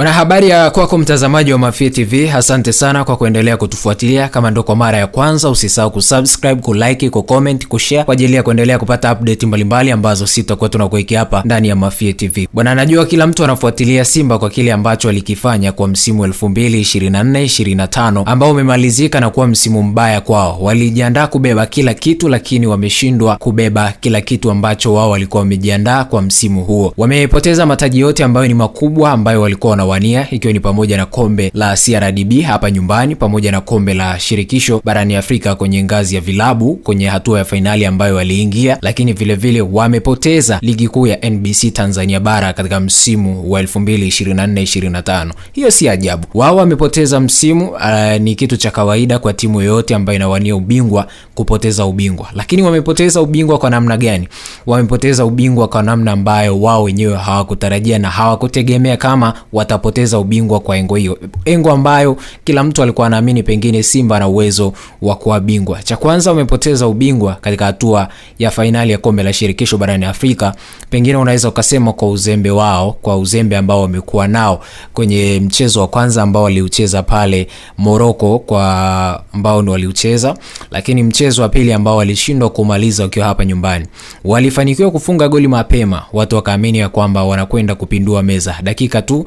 Wana habari ya kwako mtazamaji wa Mafie TV, asante sana kwa kuendelea kutufuatilia. Kama ndo kwa mara ya kwanza, usisahau kusubscribe, kulike, kucomment, kushare kwa ajili ya kuendelea kupata update mbalimbali ambazo sitakuwa tunakuwekea hapa ndani ya Mafie TV. Bwana, najua kila mtu anafuatilia Simba kwa kile ambacho walikifanya kwa msimu 2024-2025 ambao umemalizika na kuwa msimu mbaya kwao. Walijiandaa kubeba kila kitu lakini wameshindwa kubeba kila kitu ambacho wao walikuwa wamejiandaa kwa msimu huo. Wamepoteza mataji yote ambayo ni makubwa ambayo walikuwa wania, ikiwa ni pamoja na kombe la CRDB hapa nyumbani pamoja na kombe la shirikisho barani Afrika kwenye ngazi ya vilabu kwenye hatua ya finali ambayo waliingia, lakini vile vile wamepoteza ligi kuu ya NBC Tanzania bara katika msimu wa 2024-2025. Hiyo si ajabu. Wao wamepoteza msimu, ni kitu cha kawaida kwa timu yoyote ambayo inawania ubingwa kupoteza ubingwa. Lakini wamepoteza ubingwa kwa namna gani? Wamepoteza ubingwa kwa namna ambayo wao wenyewe hawakutarajia na hawakutegemea kama watapoteza ubingwa kwa engo hiyo. Engo ambayo kila mtu alikuwa anaamini pengine Simba na uwezo wa kuwa bingwa. Cha kwanza, wamepoteza ubingwa katika hatua ya finali ya kombe la shirikisho barani Afrika. Pengine unaweza ukasema kwa uzembe wao, kwa uzembe ambao wamekuwa nao kwenye mchezo wa kwanza ambao waliucheza pale Morocco, kwa ambao ndio waliucheza, lakini mchezo wa pili ambao walishindwa kumaliza wakiwa hapa nyumbani. Walifanikiwa kufunga goli mapema, watu wakaamini ya kwamba wanakwenda kupindua meza. Dakika tu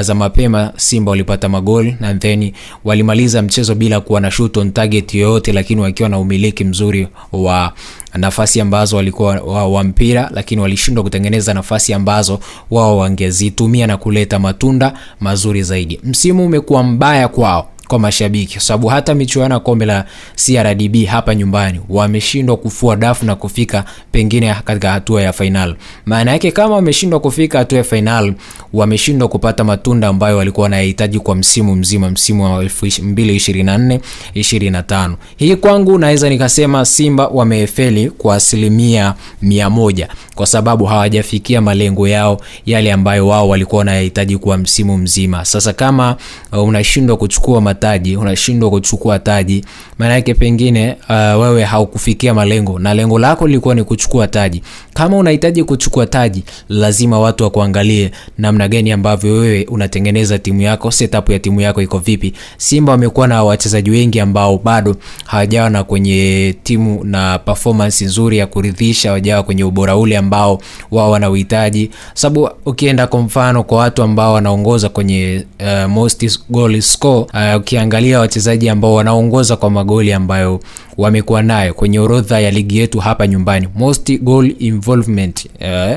za mapema Simba walipata magoli na then walimaliza mchezo bila kuwa na shoot on target yoyote, lakini wakiwa na umiliki mzuri wa nafasi ambazo walikuwa wa mpira, lakini walishindwa kutengeneza nafasi ambazo wao wangezitumia na kuleta matunda mazuri zaidi. Msimu umekuwa mbaya kwao kwa mashabiki kwa sababu hata michuano ya kombe la CRDB hapa nyumbani wameshindwa kufua dafu na kufika pengine katika hatua ya final. Maana yake kama wameshindwa kufika hatua ya final, wameshindwa kupata matunda ambayo walikuwa wanahitaji kwa msimu mzima, msimu wa 2024-2025. Hii kwangu naweza nikasema Simba wamefeli kwa 100% kwa sababu hawajafikia malengo yao yale ambayo wao walikuwa wanahitaji kwa msimu mzima. Sasa kama unashindwa kuchukua taji, unashindwa kuchukua taji, maana yake pengine wewe haukufikia malengo, na lengo lako lilikuwa ni kuchukua taji. Kama unahitaji kuchukua taji, lazima watu wakuangalie namna gani ambavyo wewe unatengeneza timu yako, setup ya timu yako iko vipi. Simba wamekuwa na wachezaji wengi ambao bado hawajawa na kwenye timu na performance nzuri ya kuridhisha, hawajawa kwenye ubora ule ambao wao wanauhitaji. Sababu ukienda kwa mfano kwa watu ambao wanaongoza kwenye most goal score, ukiangalia wachezaji ambao wanaongoza kwa magoli ambayo wamekuwa nayo kwenye orodha ya ligi yetu hapa nyumbani, most goal involvement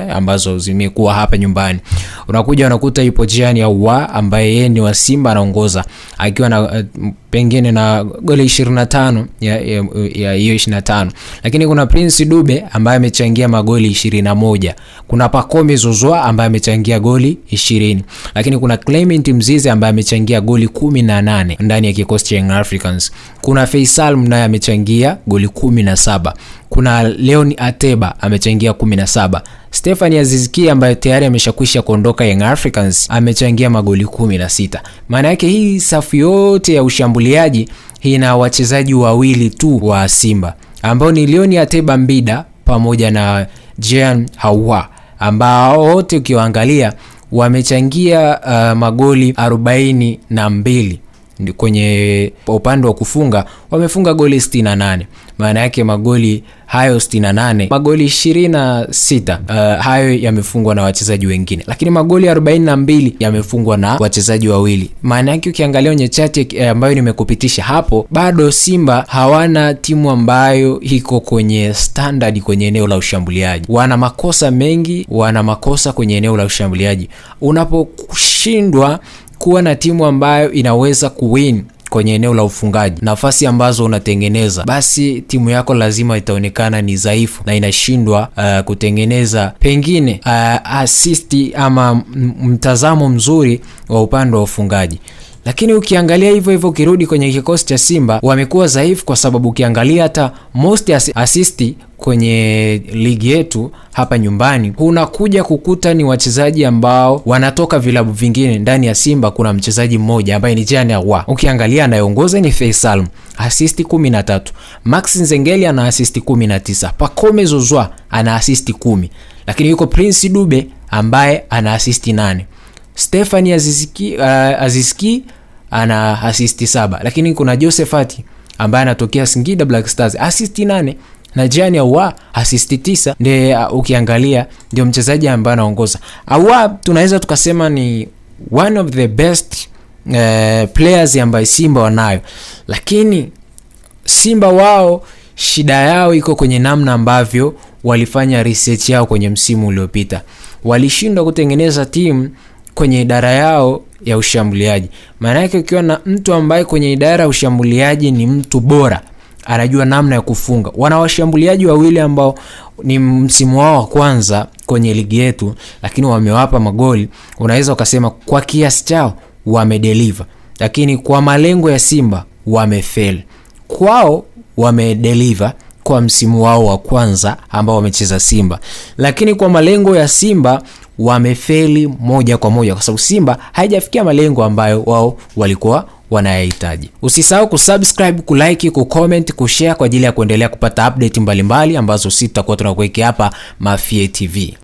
ambazo zimekuwa hapa nyumbani, unakuja unakuta ipo Gianni Ahoua ambaye yeye ni wa Simba anaongoza akiwa na pengine na goli 25 ya hiyo 25. Lakini kuna Prince Dube ambaye amechangia magoli 21. Kuna Pacome Zouzoua ambaye amechangia goli 20. Lakini kuna Clement Mzize ambaye amechangia goli 18 ndani ya kikosi cha Young Africans. Kuna Faisal naye amechangia goli 17. Kuna Leon Ateba amechangia 17. Stephanie Aziz Ki ambaye tayari ameshakwisha kuondoka Young Africans amechangia magoli 16. Maana yake hii safu yote ya ushambuliaji ina wachezaji wawili tu wa Simba ambao ni Leon Ateba Mbida pamoja na Gianni Ahoua, ambao wote ukiwaangalia wamechangia magoli 42. Kwenye upande wa kufunga wamefunga goli 68. Maana yake magoli hayo 68, magoli 26 hayo yamefungwa na wachezaji wengine, lakini magoli 42 yamefungwa na wachezaji wawili. Maana yake ukiangalia kwenye chart ambayo nimekupitisha hapo, bado Simba hawana timu ambayo iko kwenye standard kwenye eneo la ushambuliaji. Wana makosa mengi, wana makosa kwenye eneo la ushambuliaji. Unaposhindwa kuwa na timu ambayo inaweza kuwin kwenye eneo la ufungaji, nafasi ambazo unatengeneza, basi timu yako lazima itaonekana ni dhaifu na inashindwa kutengeneza pengine assist ama mtazamo mzuri wa upande wa ufungaji. Lakini ukiangalia hivyo ukirudi kwenye kikosi cha Simba wamekuwa dhaifu, kwa sababu ukiangalia hata most assist kwenye ligi yetu hapa nyumbani unakuja kukuta ni wachezaji ambao wanatoka vilabu vingine. Ndani ya Simba kuna mchezaji mmoja ambaye ni Gianni Ahoua, ukiangalia anayeongoza ni Faisal, assist 13. Max Nzengeli ana assist 19. Pacome Zouzoua ana assist 10. Lakini yuko Prince Dube ambaye ana assist 8. Stephanie Azizki ana assist 7, lakini kuna Josephat ambaye anatokea Singida Black Stars assist 8 na Jani Awa assist 9. Ndio ukiangalia ndio mchezaji ambaye anaongoza. Awa tunaweza tukasema ni one of the best players ambaye Simba wanayo, lakini Simba wao shida yao iko kwenye namna ambavyo walifanya research yao kwenye msimu uliopita. Walishindwa kutengeneza timu kwenye idara yao ya ushambuliaji. Maana yake ukiwa na mtu ambaye kwenye idara ya ushambuliaji ni mtu bora, anajua namna ya kufunga. Wana washambuliaji wawili ambao ni msimu wao wa kwanza kwenye ligi yetu, lakini wamewapa magoli. Unaweza ukasema kwa kiasi chao wamedeliver, lakini kwa malengo ya Simba wamefail. Kwao wamedeliver kwa msimu wao wa kwanza ambao wamecheza Simba, lakini kwa malengo ya Simba wamefeli moja kwa moja, kwa sababu Simba haijafikia malengo ambayo wao walikuwa wanayahitaji. Usisahau kusubscribe, kulike, kucomment, kushare kwa ajili ya kuendelea kupata update mbalimbali ambazo sisi tutakuwa tunakuwekea hapa Mafie TV.